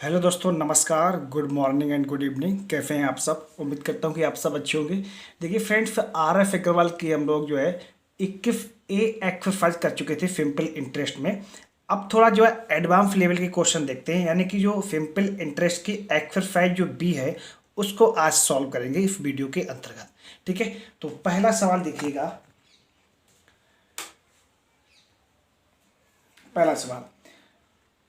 Hello दोस्तों, नमस्कार, good morning and good evening. कैसे हैं आप सब? उम्मीद करता हूं कि आप सब अच्छे होंगे। देखिए फ्रेंड्स, RF अग्रवाल की हम लोग जो है 21A एक्सरसाइज कर चुके थे सिंपल इंटरेस्ट में। अब थोड़ा जो है एडवांस लेवल के क्वेश्चन देखते हैं, यानी कि जो सिंपल इंटरेस्ट की एक्सरसाइज जो बी है उसको आज सॉल्व करेंगे इस वीडियो के अंतर्गत। ठीक है, तो पहला सवाल देखिएगा। पहला सवाल,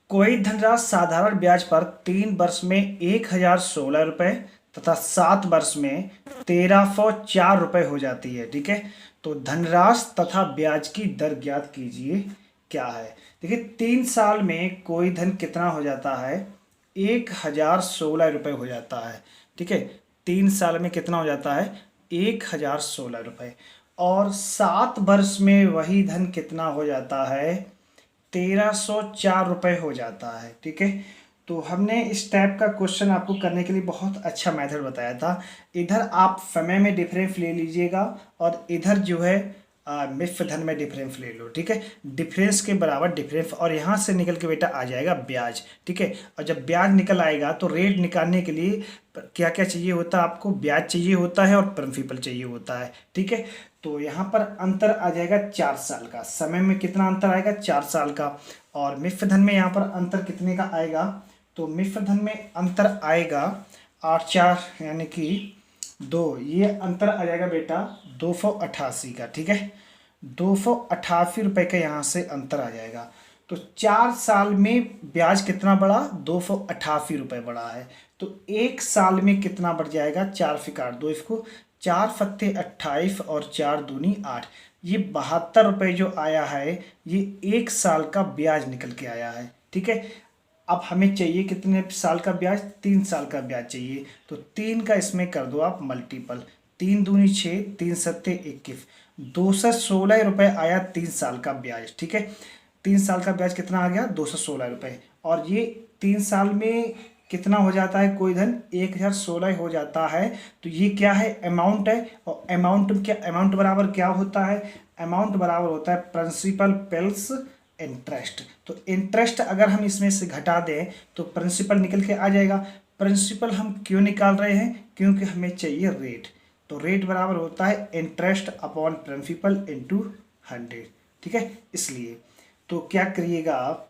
कोई धनराशि साधारण ब्याज पर 3 वर्ष में 1016 रुपये तथा 7 वर्ष में 1304 रुपये हो जाती है। ठीक है, तो धनराशि तथा ब्याज की दर ज्ञात कीजिए क्या है। देखिए 3 साल में कोई धन कितना हो जाता है? 1016 रुपये हो जाता है। ठीक है, 3 साल में कितना हो जाता है? 1016 रुपये। और 7 वर्ष में वही धन कितना हो जाता है? 1304 रुपये हो जाता है। ठीक है, तो हमने इस टाइप का क्वेश्चन आपको करने के लिए बहुत अच्छा मेथड बताया था। इधर आप समय में डिफरेंस ले लीजिएगा और इधर जो है मिश्र धन में डिफरेंस ले लो। ठीक है, डिफरेंस के बराबर डिफरेंस, और यहाँ से निकल के बेटा आ जाएगा ब्याज। ठीक है, और जब ब्याज निकल आएगा तो रेट निकालने के लिए क्या क्या चाहिए होता है आपको? ब्याज चाहिए होता है और प्रिंसिपल चाहिए होता है। ठीक है, तो यहाँ पर अंतर आ जाएगा 4 साल का। समय में कितना अंतर आएगा? 4 साल का। और मिश्र धन में यहाँ पर अंतर कितने का आएगा? तो मिश्र धन में अंतर आएगा 8 4 यानी कि 2, ये अंतर आ जाएगा बेटा 288 का। ठीक है, 288 रुपये का यहाँ से अंतर आ जाएगा। तो 4 साल में ब्याज कितना बढ़ा? 288 रुपये बढ़ा है। तो 1 साल में कितना बढ़ जाएगा? 4 से काट दो इसको, 4 फत्ते 28 और 4 दूनी 8, ये 72 रुपये जो आया है ये 1 साल का ब्याज निकल के आया है। ठीक है, अब हमें चाहिए कितने साल का ब्याज? 3 साल का ब्याज चाहिए। तो 3 का इसमें कर दो आप मल्टीपल, 3 दूनी 6, 3 सत्ते 21, 216 रुपये आया 3 साल का ब्याज। ठीक है, 3 साल का ब्याज कितना आ गया? 216 रुपये। और ये 3 साल में कितना हो जाता है? कोई धन 1016 हो जाता है। तो ये क्या है? अमाउंट है। और अमाउंट क्या, अमाउंट बराबर क्या होता है? अमाउंट बराबर होता है प्रिंसिपल प्लस इंटरेस्ट। तो इंटरेस्ट अगर हम इसमें से घटा दें तो प्रिंसिपल निकल के आ जाएगा। प्रिंसिपल हम क्यों निकाल रहे हैं? क्योंकि हमें चाहिए रेट। तो रेट बराबर होता है इंटरेस्ट अपॉन प्रिंसिपल इंटू 100। ठीक है, इसलिए तो क्या करिएगा आप?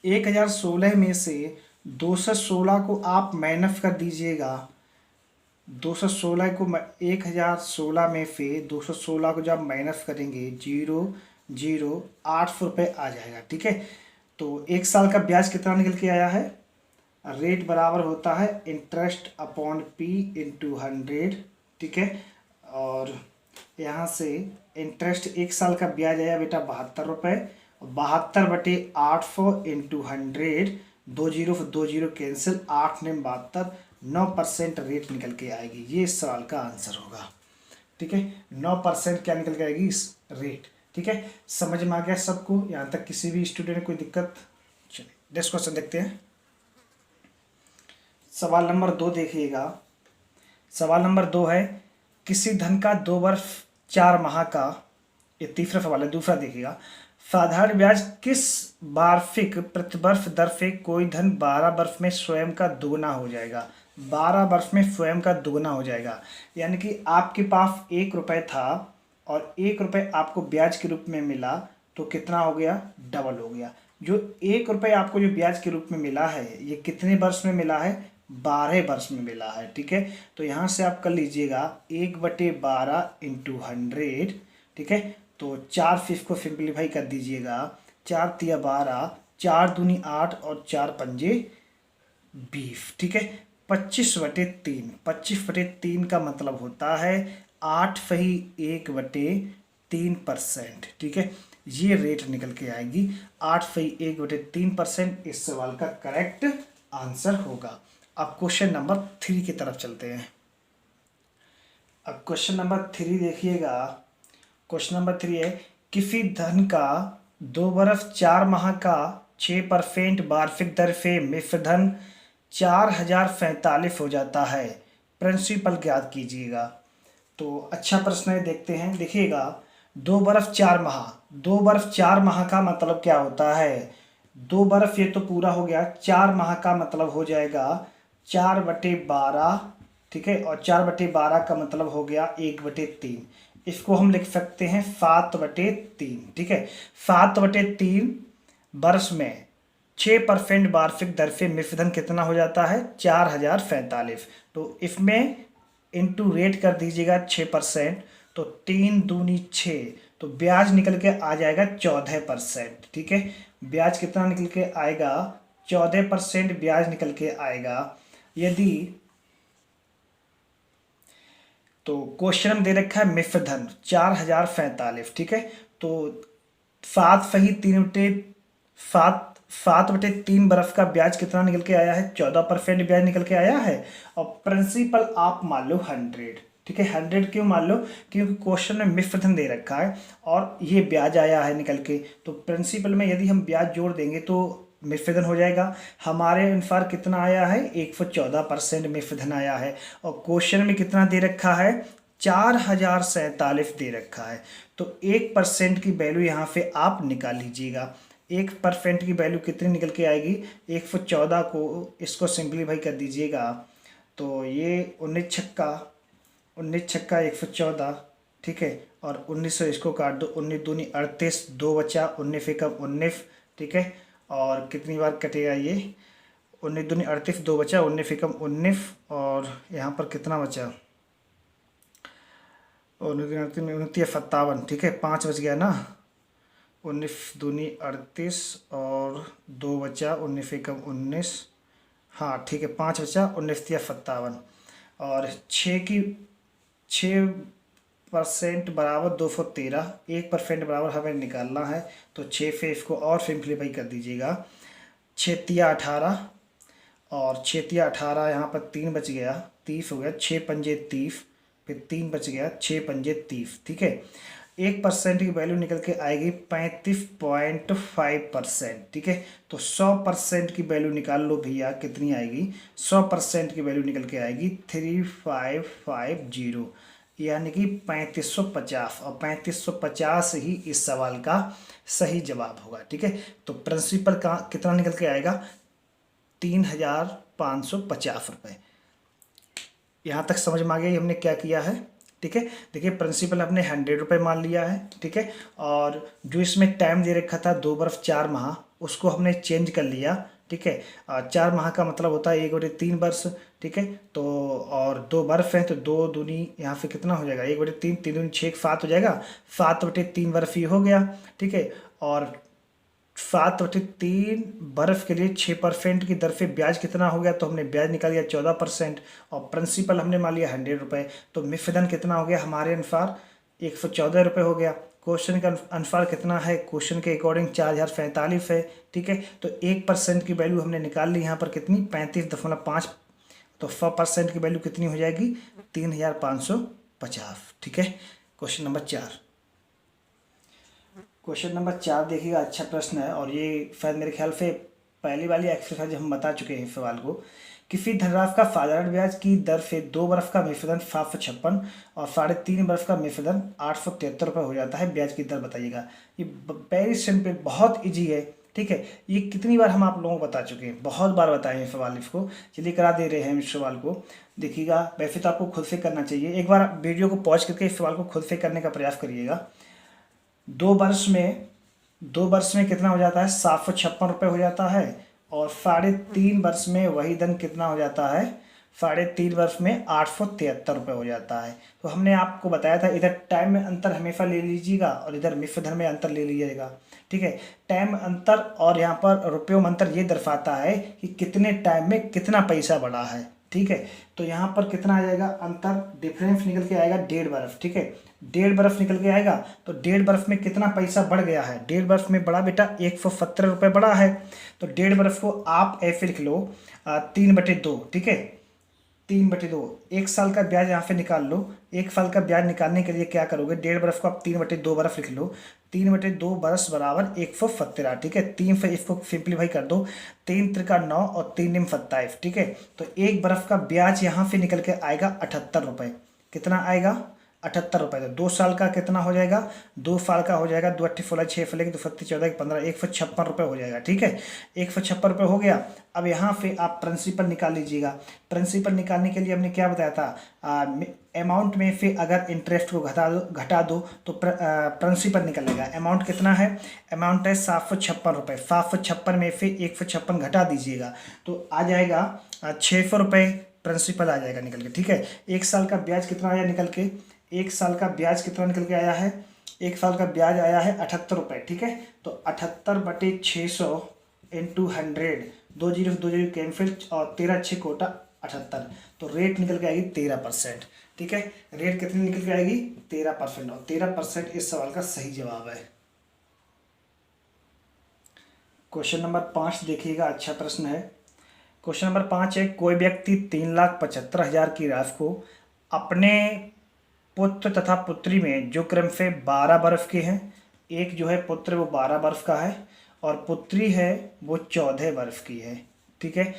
1016 में से 216 को आप माइनस कर दीजिएगा। 216 को 1016 में से 216 को जब माइनस करेंगे 008 रुपये आ जाएगा। ठीक है, तो 1 साल का ब्याज कितना निकल के आया है? रेट बराबर होता है इंटरेस्ट अपॉन पी इंटू 100। ठीक है, और यहाँ से इंटरेस्ट 1 साल का ब्याज आया बेटा 72 रुपये। 72/800 इंटू 100, 2 0 कैंसिल, 8 ने 72, 9% रेट निकल के आएगी। ये इस सवाल का आंसर होगा। ठीक है, 9% क्या निकल के आएगी? इस रेट। ठीक है, समझ में आ गया सबको? यहाँ तक किसी भी स्टूडेंट को कोई दिक्कत? चलिए नेक्स्ट क्वेश्चन देखते हैं। सवाल नंबर 2 देखिएगा। सवाल नंबर 2 है, किसी धन का 2 वर्ष 4 माह का, ये तीसरा सवाल है। दूसरा देखिएगा, साधारण ब्याज किस वार्षिक प्रतिवर्ष दर से कोई धन 12 वर्ष में स्वयं का दुगना हो जाएगा? 12 वर्ष में स्वयं का दुगना हो जाएगा, यानी कि आपके पास 1 रुपये था और 1 रुपये आपको ब्याज के रूप में मिला, तो कितना हो गया? डबल हो गया। जो 1 रुपये आपको जो ब्याज के रूप में मिला है ये कितने वर्ष में मिला है? 12 वर्ष में मिला है। ठीक है, तो यहाँ से आप कर लीजिएगा 1/12 इंटू 100। ठीक है, तो 4 से इसको सिंप्लीफाई कर दीजिएगा, 4 तिया 12, 4 दूनी 8 और 4 पंजे 20। ठीक है, 25/3, 25/3 का मतलब होता है 8/1/3%। ठीक है, ये रेट निकल के आएगी 8/1/3%। इस सवाल का करेक्ट आंसर होगा। अब क्वेश्चन नंबर 3 की तरफ चलते हैं। अब क्वेश्चन नंबर 3 देखिएगा। क्वेश्चन नंबर 3 है, किसी धन का 2 वर्ष 4 माह का 6% वार्षिक दर से मिश्र धन 4047 हो जाता है। प्रिंसिपल ज्ञात कीजिएगा। तो अच्छा प्रश्न है, देखते हैं। देखिएगा 2 वर्ष 4 माह, 2 वर्ष 4 माह का मतलब क्या होता है? 2 बर्फ ये तो पूरा हो गया, 4 माह का मतलब हो जाएगा 4/12, ठीक है, और 4/12 का मतलब हो गया 1/3। इसको हम लिख सकते हैं 7/3, ठीक है। 7/3 वर्ष में 6% वार्षिक दर से मिश्रधन कितना हो जाता है, 4045। तो इसमें इंटू रेट कर दीजिएगा 6%, तो 3 दूनी 6, तो ब्याज निकल के आ जाएगा 14%, ठीक है। ब्याज कितना निकल के आएगा, 14% ब्याज निकल के आएगा। यदि तो क्वेश्चन दे रखा है मिश्रधन 4045, ठीक है। तो 7/3 बर्फ का ब्याज कितना निकल के आया है, 14% ब्याज निकल के आया है। और प्रिंसिपल आप मान लो 100, ठीक है। 100 क्यों मान लो, क्योंकि क्वेश्चन में मिश्रधन दे रखा है और ये ब्याज आया है निकल के, तो प्रिंसिपल में यदि हम ब्याज जोड़ देंगे तो मिश्रधन हो जाएगा। हमारे अनुसार कितना आया है, 114% मिश्रधन आया है। और क्वेश्चन में कितना दे रखा है, 4047 दे रखा है। तो 1% की वैल्यू यहाँ पे आप निकाल लीजिएगा। 1% की वैल्यू कितनी निकल के आएगी, 114 को इसको सिंप्लीफाई कर दीजिएगा, तो ये 19 छक्का 114, ठीक है। और 1900 इसको काट दो, 19 दूनी 38, 2 बचा, 19 एकम 19, ठीक है। और कितनी बार कटेगा ये, 19 दूनी 38, 2 बचा, 19 एकम 19, और यहाँ पर कितना बचा, 19 57, ठीक है। 5 बच गया ना, 19 दूनी 38 और 2 बचा, 19 एकम 19, हाँ ठीक है, 5 बचा, 19 57। और 6% बराबर 213, 1% बराबर हमें निकालना है, तो 6 से इसको और सिंप्लीफाई कर दीजिएगा। 6×18 और 6×18, यहाँ पर 3 बच गया, 30 हो गया, 6×5 30, फिर 3 बच गया, 6×5 30, ठीक है। 1% की वैल्यू निकल के आएगी 35.5%, ठीक है। तो 100% की वैल्यू निकाल लो भैया, कितनी आएगी, 100% की वैल्यू निकल के आएगी 3550, यानी कि 3550, और 3550 ही इस सवाल का सही जवाब होगा, ठीक है। तो प्रिंसिपल का कितना निकल के आएगा, 3550 रुपये। यहाँ तक समझ में आ गया हमने क्या किया है, ठीक है। देखिए प्रिंसिपल हमने 100 रुपये मान लिया है, ठीक है। और जो इसमें टाइम दे रखा था 2 बर्फ 4 माह, उसको हमने चेंज कर लिया, ठीक है। 4 माह का मतलब होता है 1/3 वर्ष, ठीक है। तो और 2 बर्फ है, तो 2 दूनी यहाँ पे कितना हो जाएगा, 1/3, 3 दूनी 6, 7 हो जाएगा, 7/3 बर्फ ही हो गया, ठीक है। और 7/3 बर्फ के लिए 6% की दर से ब्याज कितना हो गया, तो हमने ब्याज निकाल लिया 14%, और प्रिंसिपल हमने मान लिया 100 रुपये। तो मिश्रधन कितना हो गया हमारे अनुसार, 114 रुपये हो गया। क्वेश्चन के अनुसार कितना है, क्वेश्चन के अकॉर्डिंग 4045 है, ठीक है। तो 1% की वैल्यू हमने निकाल ली यहाँ पर कितनी, 35.5, तो 100% की वैल्यू कितनी हो जाएगी, 3550, ठीक है। क्वेश्चन नंबर 4, क्वेश्चन नंबर 4 देखिएगा, अच्छा प्रश्न है, और ये शायद मेरे ख्याल से पहली वाली एक्सरसाइज हम बता चुके हैं इस सवाल को। किसी धनराशि का साधारण ब्याज की दर से 2 बर्फ का मिश्रधन 756 और 3.5 बर्फ का मिश्रधन 873 रुपये हो जाता है, ब्याज की दर बताइएगा। ये वेरी सिंपल, बहुत ईजी है, ठीक है। ये कितनी बार हम आप लोगों को बता चुके हैं, बहुत बार बताए हैं सवाल इसको, चलिए करा दे रहे हैं इस सवाल को। देखिएगा, वैसे तो आपको खुद से करना चाहिए, एक बार वीडियो को पॉज करके इस सवाल को खुद से करने का प्रयास करिएगा। 2 वर्ष में कितना हो जाता है, 756 रुपये हो जाता है, और 3.5 वर्ष में वही धन कितना हो जाता है, 3.5 वर्ष में 873 रुपये हो जाता है। तो हमने आपको बताया था इधर टाइम में अंतर हमेशा ले लीजिएगा और इधर मिश्रधन में अंतर ले लीजिएगा, ठीक है। टाइम अंतर और यहाँ पर रुपयों में अंतर ये दर्शाता है कि कितने टाइम में कितना पैसा बढ़ा है, ठीक है। तो यहाँ पर कितना आ जाएगा अंतर, डिफरेंस निकल के आएगा 1.5 बर्फ, ठीक है। 1.5 बर्फ निकल के आएगा, तो 1.5 बर्फ में कितना पैसा बढ़ गया है, 1.5 बर्फ में बढ़ा बेटा 170 रुपये बढ़ा है। तो 1.5 बर्फ को आप ऐसे लिख लो 3/2, ठीक है, 3/2। 1 साल का ब्याज यहाँ से निकाल लो। 1 साल का ब्याज निकालने के लिए क्या करोगे, 1.5 बर्फ को आप 3/2 बर्फ लिख लो, 3/2 बरस बराबर 117, ठीक है। 3 से इसको सिंप्लीफाई कर दो, 3 त्रिका 9 और 3 निम 27, ठीक है। तो 1 बर्फ का ब्याज यहाँ से निकल के आएगा 78 रुपये, कितना आएगा, ₹78। तो 2 साल का कितना हो जाएगा, 2 साल का हो जाएगा 2 अट्ठी 16 6 फले 2 फत्ती 14 15 ₹156 हो जाएगा। ठीक है, ₹156 हो गया। अब यहाँ पे आप प्रिंसिपल निकाल लीजिएगा। प्रिंसिपल निकालने के लिए हमने क्या बताया था, अमाउंट में से अगर इंटरेस्ट को घटा दो तो प्रिंसिपल निकलेगा। अमाउंट कितना है, अमाउंट है ₹756। 756 में से 156 घटा दीजिएगा तो आ जाएगा ₹600 प्रिंसिपल आ जाएगा निकल के। ठीक है, 1 साल का ब्याज कितना आया निकल के, 1 साल का ब्याज कितना निकल के आया है, 1 साल का ब्याज आया है ₹78। ठीक है, तो 78/600 इंटू 100, 2 जीरो 2 जीरो कैंसिल और 13 6 कोटा 78, तो रेट निकल के आएगी 13%। ठीक है, रेट कितनी निकल के आएगी 13%, और 13% इस सवाल का सही जवाब है। क्वेश्चन नंबर 5 देखिएगा, अच्छा प्रश्न है। क्वेश्चन नंबर 5 है, कोई व्यक्ति 3,75,000 की राशि को अपने पुत्र तथा पुत्री में जो क्रम से 12 बरस के हैं, एक जो है पुत्र वो 12 बरस का है और पुत्री है वो 14 वर्ष की है। ठीक है,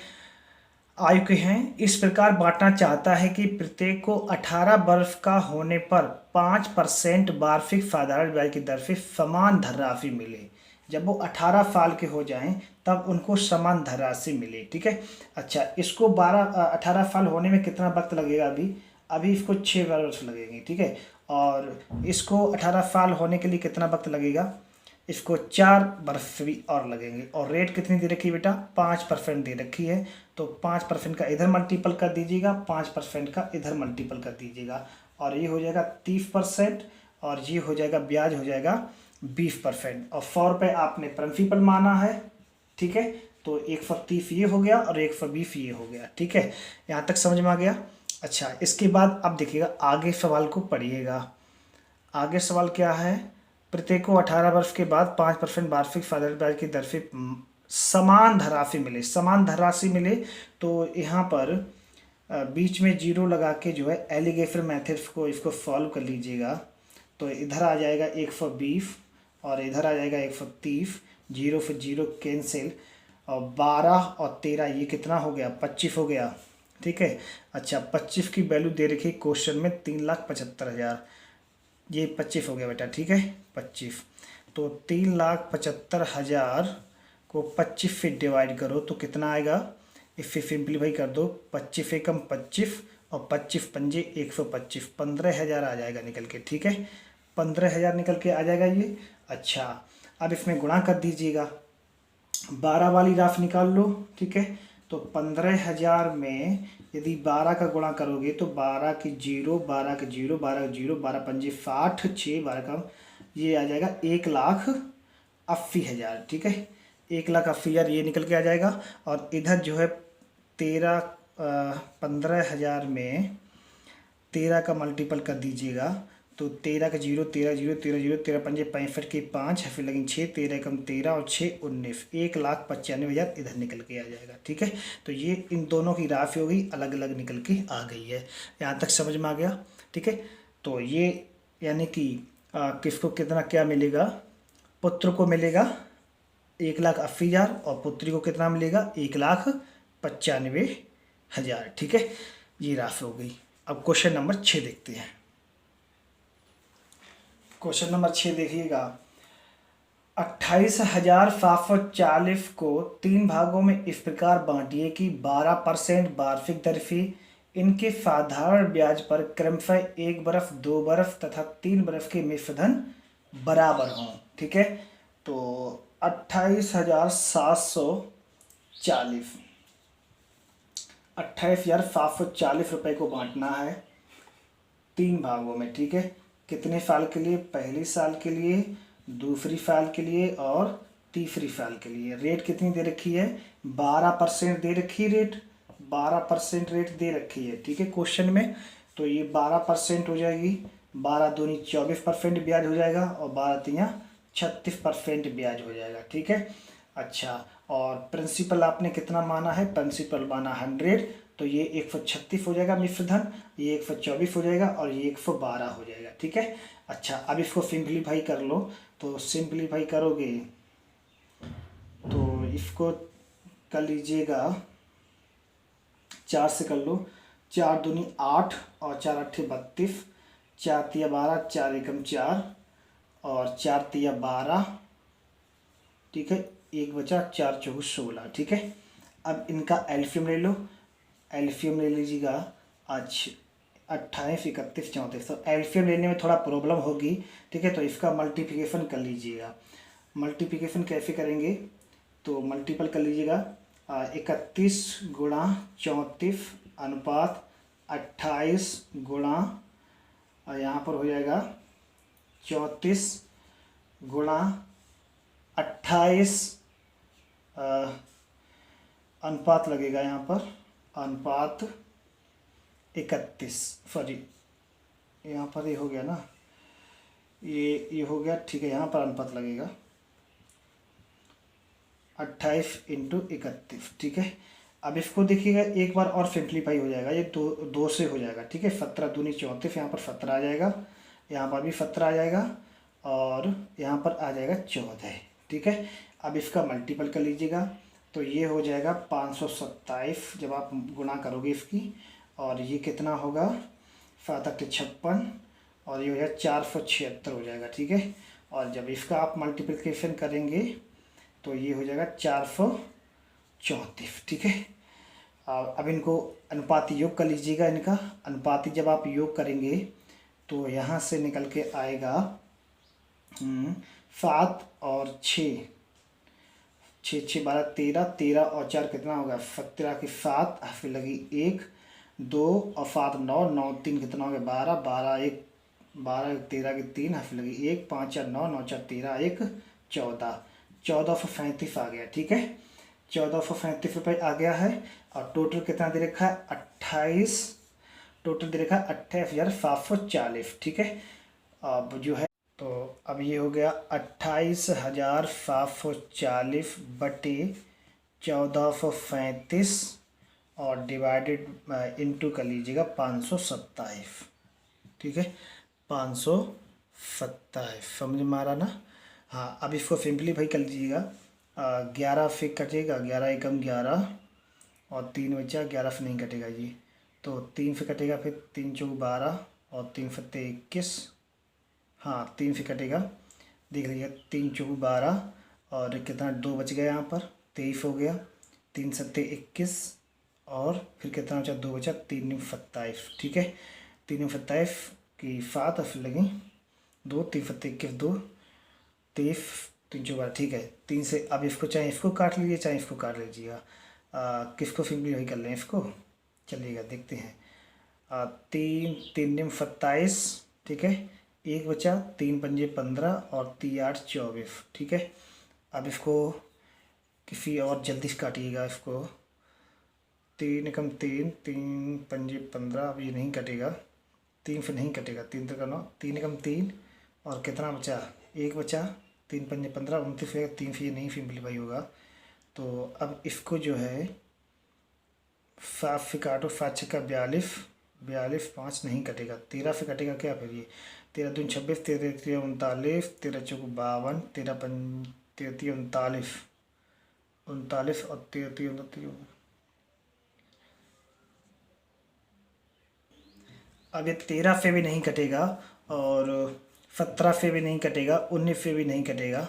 आयु के हैं, इस प्रकार बांटना चाहता है कि प्रत्येक को 18 वर्ष का होने पर 5% वार्षिक साधारण ब्याज की दर से समान धनराशि मिले। जब वो 18 साल के हो जाएं तब उनको समान धनराशि मिले। ठीक है, अच्छा इसको 18 साल होने में कितना वक्त लगेगा, अभी इसको 6 वर्ष लगेंगे। ठीक है, और इसको 18 साल होने के लिए कितना वक्त लगेगा, इसको 4 वर्ष भी और लगेंगे। और रेट कितनी दे रखी है बेटा, 5% दे रखी है, तो 5% का इधर मल्टीपल कर दीजिएगा, 5% का इधर मल्टीपल कर दीजिएगा, और ये हो जाएगा 30% और ये हो जाएगा ब्याज हो जाएगा 20%, और ₹100 आपने प्रिंसिपल माना है। ठीक है, तो 130 ये हो गया और 120 ये हो गया। ठीक है, यहाँ तक समझ में आ गया। अच्छा, इसके बाद अब देखिएगा आगे सवाल को पढ़िएगा। आगे सवाल क्या है, प्रत्येक को 18 वर्ष के बाद 5% वार्षिक साधारण ब्याज की दर से समान धनराशि मिले। समान धनराशि मिले तो यहाँ पर बीच में जीरो लगा के जो है एलिगेटर मेथड्स को इसको सॉल्व कर लीजिएगा। तो इधर आ जाएगा 120 और इधर आ जाएगा 130, जीरो से जीरो कैंसिल, और 12 और 13 ये कितना हो गया, 25 हो गया। ठीक है, अच्छा 25 की वैल्यू दे रखी है क्वेश्चन में 3,75,000, ये 25 हो गया बेटा। ठीक है, 25, तो 3,75,000 को 25 से डिवाइड करो तो कितना आएगा, इससे सिंप्लीफाई कर दो, 25 एकम 25 और 25 पंजे 125, 15,000 आ जाएगा निकल के। ठीक है, 15,000 निकल के आ जाएगा ये। अच्छा, अब इसमें गुणा कर दीजिएगा, 12 वाली राशि निकाल लो। ठीक है, तो 15,000 में यदि 12 का गुणा करोगे तो 12 की जीरो 12 की जीरो 12 की जीरो 12 पंजे 60, 6 12 का ये आ जाएगा 1,80,000। ठीक है, 1,80,000 ये निकल के आ जाएगा। और इधर जो है 15,000 में 13 का मल्टीपल कर दीजिएगा तो 13 का जीरो 13 जीरो 13 जीरो 13 पंजे 65 के 5, फिर लगेंगे 6, 13 कम 13 और 6 19, 1,95,000 इधर निकल के आ जाएगा। ठीक है, तो ये इन दोनों की राशि हो गई, अलग अलग निकल के आ गई है। यहाँ तक समझ में आ गया। ठीक है, तो ये यानी कि किसको कितना क्या मिलेगा, पुत्र को मिलेगा 1,80,000 और पुत्री को कितना मिलेगा 1,95,000। ठीक है, ये राशि हो गई। अब क्वेश्चन नंबर 6 देखते हैं। क्वेश्चन नंबर 6 देखिएगा, 28,740 को 3 भागों में इस प्रकार बांटिए कि 12% वार्षिक दर से इनके साधारण ब्याज पर क्रमशः 1 बरस 2 बरस तथा 3 बरस के मिश्रधन बराबर हों। ठीक है, तो 28,740 रुपये को बांटना है 3 भागों में। ठीक है, कितने साल के लिए, पहली साल के लिए, दूसरी साल के लिए और तीसरी साल के लिए। रेट कितनी दे रखी है, 12% दे रखी है रेट, 12% रेट दे रखी है। ठीक है, क्वेश्चन में तो ये 12% हो जाएगी, 12 दूनी 24% ब्याज हो जाएगा और 12 तियाँ 36% ब्याज हो जाएगा। ठीक है, अच्छा और प्रिंसिपल आपने कितना माना है, प्रिंसिपल माना 100, तो ये 136 हो जाएगा मिश्रधन, ये 124 हो जाएगा और ये 112 हो जाएगा। ठीक है, अच्छा अब इसको सिंप्लीफाई कर लो, तो सिंप्लीफाई करोगे तो इसको कर लीजिएगा 4 से कर लो, 4 दूनी 8 और 4 अट्ठे 32, 4 तिया 12, 4 एकम 4 और 4 तिया 12, ठीक है, एक बचा, 4 चौक 16, ठीक है। अब इनका एल्फियम ले लो, एल्फियम ले लीजिएगा आज 28, 31, 34। तो एल्फियम लेने में थोड़ा प्रॉब्लम होगी, ठीक है, तो इसका मल्टीप्लिकेशन कर लीजिएगा। मल्टीप्लिकेशन कैसे करेंगे, तो मल्टीपल कर लीजिएगा 31 गुणा 34 अनुपात 28 गुणा, यहाँ पर हो जाएगा 34 गुणा 28 अनुपात लगेगा यहाँ पर, अनुपात 31, सॉरी यहाँ पर ये हो गया ना, ये हो गया, ठीक है, यहाँ पर अनुपात लगेगा 28 इंटू 31, ठीक है। अब इसको देखिएगा एक बार और सिंप्लीफाई हो जाएगा, ये दो से हो जाएगा, ठीक है। 17 दूनी 34, यहाँ पर 17 आ जाएगा, यहाँ पर भी 17 आ जाएगा और यहाँ पर आ जाएगा 14, ठीक है। अब इसका मल्टीपल कर लीजिएगा, तो ये हो जाएगा 527 जब आप गुणा करोगे इसकी, और ये कितना होगा 7 56 और ये हो जाएगा 476 हो जाएगा, ठीक है। और जब इसका आप मल्टीप्लिकेशन करेंगे तो ये हो जाएगा 434, ठीक है। अब इनको अनुपाती योग कर लीजिएगा, इनका अनुपाती जब आप योग करेंगे तो यहाँ से निकल के आएगा 7 और 6, 6 6 12 13, 13 और 4 कितना होगा 17 की 7, फिर लगी 1 2 और 7 9, 9 3 कितना हो गया 12, 12 1 12 13 की 3, फिर लगी 1 5 4 9, 9 4 13 1 14, 1435 आ गया, ठीक है। 1435 रुपये आ गया है और टोटल कितना दे रखा है 28, टोटल दे रखा है 28,740, ठीक है। अब जो है तो अब ये हो गया 28,740 बटे 1435 और डिवाइडेड इंटू कर लीजिएगा 527, ठीक है, 527, समझ में आ रहा ना। हाँ, अब इसको सिंपलीफाई कर लीजिएगा, 11 से कटेगा, 11 एकम 11 और 3 बचा, 11 से नहीं कटेगा जी, तो 3 से कटेगा, फिर 3 चौक 12 और 3 सत्ते 21, हाँ 3 से कटेगा, देख लीजिए 3 चौक 12 और कितना 2 बच गया, यहाँ पर 23 हो गया, 3 सत्ते 21 और फिर कितना बचा 2 बचा, 3 9 27, ठीक है। 3 9 27 की 7 और फिर लगी 2, 3 सत्ते 21 2 23, 3 चौक 12, ठीक है। 3 से अब इसको चाहे इसको काट लीजिए चाहे इसको काट लीजिएगा, किसको सिंपलीफाई कर लें इसको, चलिएगा देखते हैं। 3 3 9 27, ठीक है, 1 बचा, 3 पंजे 15 और 3 8 24, ठीक है। अब इसको किसी और जल्दी से काटिएगा इसको, 3 एकम 3, 3 पंजे 15, अब ये नहीं कटेगा, 3 से नहीं कटेगा, 3 तो करना, 3 एकम 3 और कितना बचा 1 बचा, 3 पंजे 15 29 है, 3 से ये नहीं सिंपलीफाई होगा, तो अब इसको जो है 7 से काटो, 7 छक्का 42, 42 5 नहीं कटेगा, 13 से कटेगा क्या, फिर ये 13 दूनी 26, 13 3 39, 13 चौक 52, 13 5 33 39 39 और 33 29, अब ये 13 से भी नहीं कटेगा और 17 से भी नहीं कटेगा, 19 से भी नहीं कटेगा,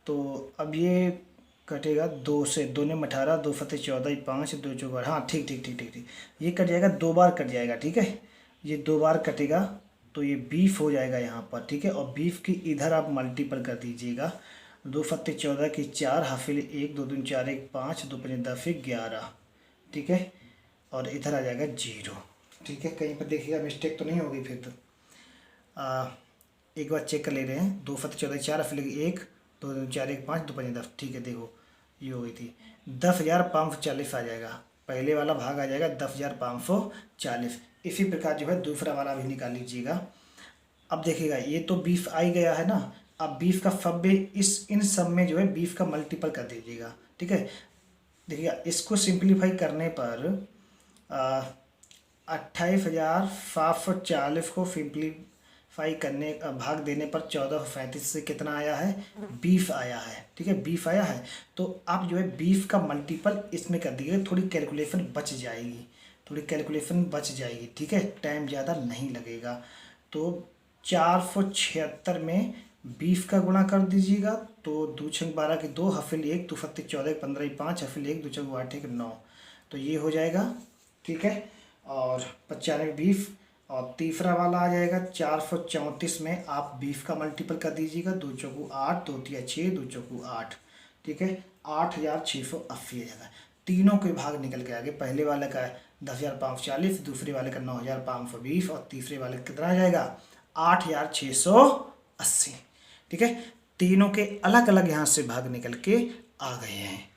तो अब ये कटेगा 2 से, 2 ने 18, 2 फते 14 5 2 चौक 12, हाँ ठीक ठीक ठीक ठीक ठीक, ये कट जाएगा, 2 बार कट जाएगा, ठीक है, ये 2 बार कटेगा तो ये 20 हो जाएगा यहाँ पर, ठीक है। और 20 की इधर आप मल्टीपल कर दीजिएगा, 2 फते 14 की 4, हाफिल 1 2 दूनी 4 1 5 2 पंजे 10 11, ठीक है, और इधर आ जाएगा 0, ठीक है। कहीं पर देखिएगा मिस्टेक तो नहीं होगी फिर तो, एक बार चेक कर ले रहे हैं, 2 फते 14 4, हाफिल 1 2 दूनी 4 1 5 2 पंजे 10, ठीक है, देखो ये हो गई थी 10,540 आ जाएगा, पहले वाला भाग आ जाएगा 10,540। इसी प्रकार जो है दूसरा वाला भी निकाल लीजिएगा। अब देखिएगा ये तो 20 आ ही गया है ना, अब 20 का सब में इन सब में जो है 20 का मल्टीपल कर दीजिएगा, ठीक है। देखिएगा इसको सिंप्लीफाई करने पर 28,740 को सिंप्लीफाई करने भाग देने पर 1435 से कितना आया है 20 आया है, ठीक है, 20 आया है। तो आप जो है 20 का मल्टीपल इसमें कर दीजिए, थोड़ी कैलकुलेशन बच जाएगी, थोड़ी कैलकुलेशन बच जाएगी, ठीक है, टाइम ज़्यादा नहीं लगेगा। तो 476 में बीफ का गुणा कर दीजिएगा, तो 2 छंग 12 के 2, हफिल 1, दो फत्ते 14, 15 5, हफिल 1, 2 छंग 8 1 9, तो ये हो जाएगा। ठीक है, और 95 बीफ। और तीसरा वाला आ जाएगा 434 में आप बीफ का मल्टीपल कर दीजिएगा, 2 चौकू 8, 2 तिया 6, 2 चौकू 8। ठीक है, 8680 आ जाएगा। तीनों के भाग निकल के आगे, पहले वाले का 10,540, दूसरे वाले का 9,520 और तीसरे वाले का कितना आ जाएगा 8,680। ठीक है, तीनों के अलग अलग यहाँ से भाग निकल के आ गए हैं।